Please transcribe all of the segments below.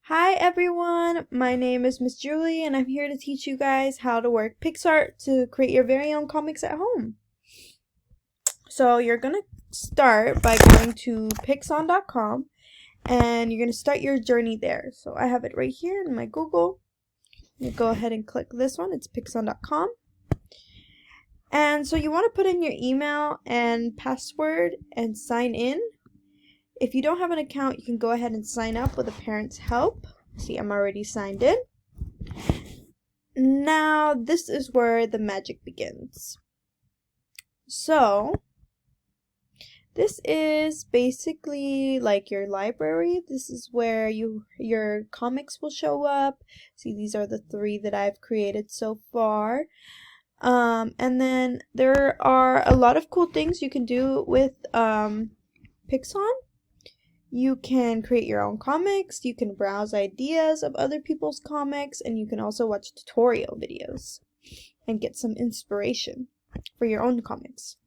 Hi everyone, my name is Miss Julie and I'm here to teach you guys how to work PixArt to create your very own comics at home. So you're going to start by going to pixon.com and you're going to start your journey there. So I have it right here in my Google. You go ahead and click this one, it's pixon.com. And so you want to put in your email and password and sign in. If you don't have an account, you can go ahead and sign up with a parent's help. See, I'm already signed in. Now, this is where the magic begins. So, this is basically like your library. This is where your comics will show up. See, these are the 3 that I've created so far. And then there are a lot of cool things you can do with Pixon. You can create your own comics, you can browse ideas of other people's comics, and you can also watch tutorial videos and get some inspiration for your own comics.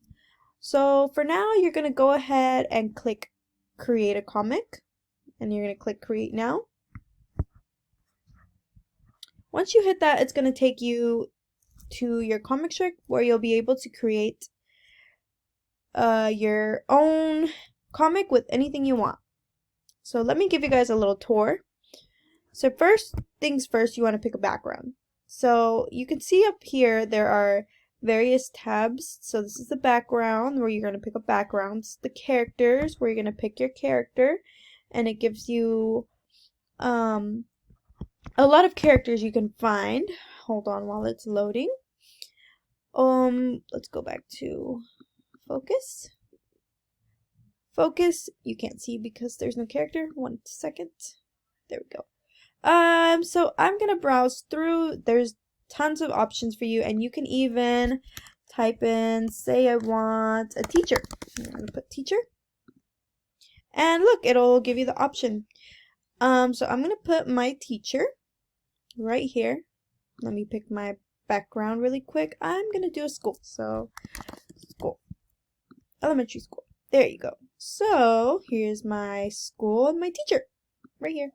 So for now, you're going to go ahead and click create a comic, and you're going to click create now. Once you hit that, it's going to take you to your comic strip where you'll be able to create your own comic with anything you want. So let me give you guys a little tour. So first things first, you want to pick a background. So you can see up here there are various tabs. So this is the background where you're going to pick up backgrounds. The characters where you're going to pick your character. And it gives you a lot of characters you can find. Hold on while it's loading. Let's go back to focus. Focus, you can't see because there's no character. 1 second. There we go. So I'm gonna browse through. There's tons of options for you, and you can even type in, say I want a teacher. I'm gonna put teacher. And look, it'll give you the option. So I'm gonna put my teacher right here. Let me pick my background really quick. I'm gonna do a school. So school. Elementary school. There you go. So here's my school and my teacher right here.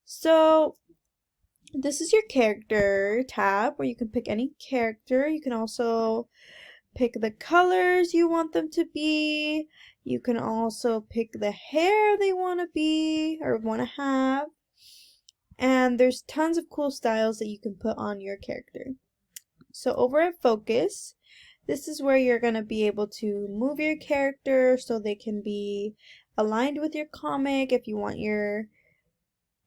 So this is your character tab where you can pick any character. You can also pick the colors you want them to be. You can also pick the hair they want to be or want to have. And there's tons of cool styles that you can put on your character. So over at Focus, this is where you're going to be able to move your character so they can be aligned with your comic. If you want your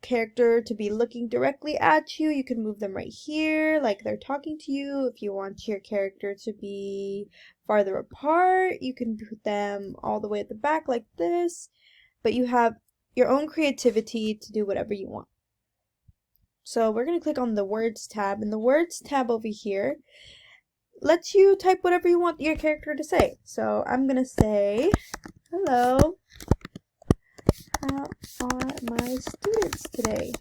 character to be looking directly at you, you can move them right here like they're talking to you. If you want your character to be farther apart, you can put them all the way at the back like this. But you have your own creativity to do whatever you want. So we're going to click on the Words tab, and the Words tab over here lets you type whatever you want your character to say. So I'm gonna say, hello, how are my students today?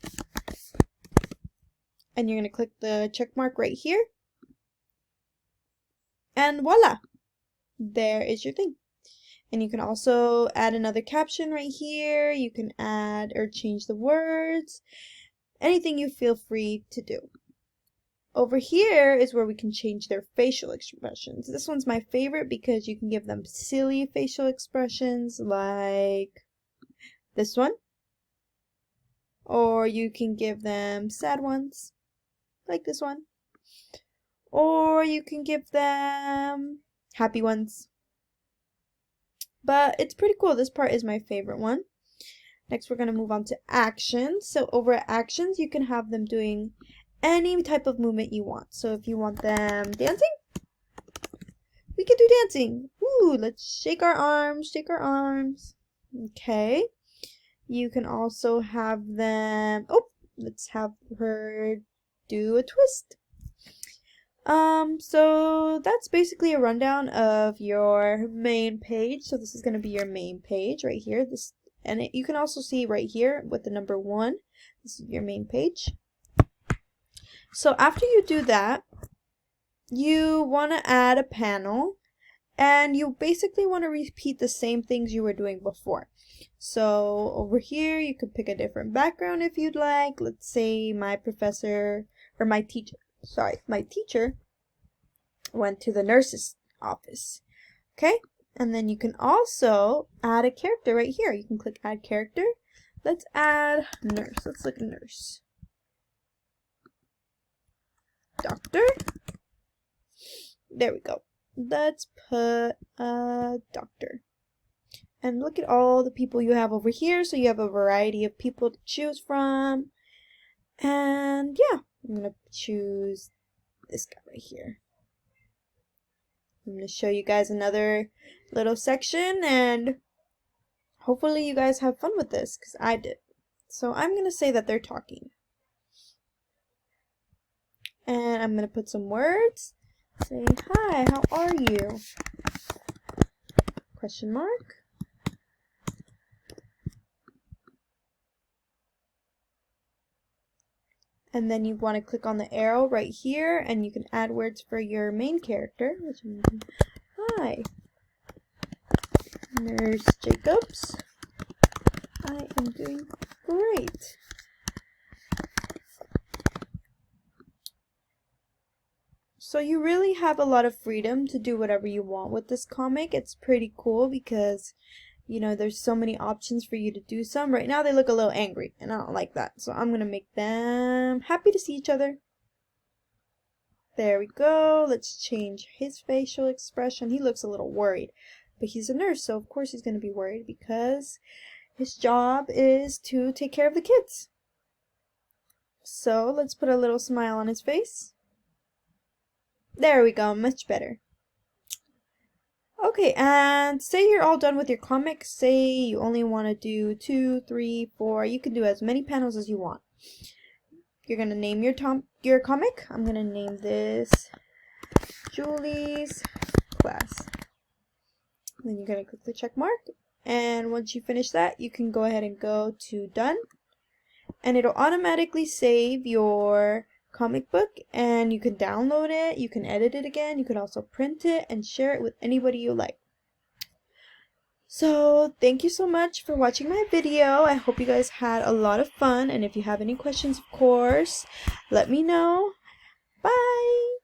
And you're gonna click the check mark right here. And voila, there is your thing. And you can also add another caption right here. You can add or change the words, anything you feel free to do. Over here is where we can change their facial expressions. This one's my favorite because you can give them silly facial expressions like this one. Or you can give them sad ones like this one. Or you can give them happy ones. But it's pretty cool. This part is my favorite one. Next we're going to move on to actions. So over at actions you can have them doing any type of movement you want. So if you want them dancing, we can do dancing. Ooh, let's shake our arms, shake our arms. Okay. You can also have them, let's have her do a twist. So that's basically a rundown of your main page. So this is going to be your main page right here. You can also see right here with the number 1. This is your main page. So after you do that, you want to add a panel, And you basically want to repeat the same things you were doing before. So over here, you could pick a different background if you'd like. Let's say my teacher went to the nurse's office. Okay, and then you can also add a character right here. You can click add character. Let's add nurse. Let's look at nurse. Doctor. There we go. Let's put a doctor. And look at all the people you have over here. So you have a variety of people to choose from. And yeah, I'm going to choose this guy right here. I'm going to show you guys another little section, and hopefully you guys have fun with this, because I did. So I'm going to say that they're talking. And I'm going to put some words. Say, hi, how are you? Question mark. And then you want to click on the arrow right here, and you can add words for your main character. Which means, hi, Nurse Jacobs. I am doing great. So you really have a lot of freedom to do whatever you want with this comic. It's pretty cool because, you know, there's so many options for you to do some. Right now they look a little angry, and I don't like that. So I'm going to make them happy to see each other. There we go. Let's change his facial expression. He looks a little worried, but he's a nurse, so of course he's going to be worried because his job is to take care of the kids. So let's put a little smile on his face. There we go, much better. Okay, and say you're all done with your comic. Say you only want to do 2, 3, 4. You can do as many panels as you want. You're going to name your comic. I'm going to name this Julie's Class. Then you're going to click the check mark. And once you finish that, you can go ahead and go to done. And it'll automatically save your comic book, and you can download it, you can edit it again, you could also print it and share it with anybody you like. So thank you so much for watching my video. I hope you guys had a lot of fun, and if you have any questions, of course, let me know. Bye!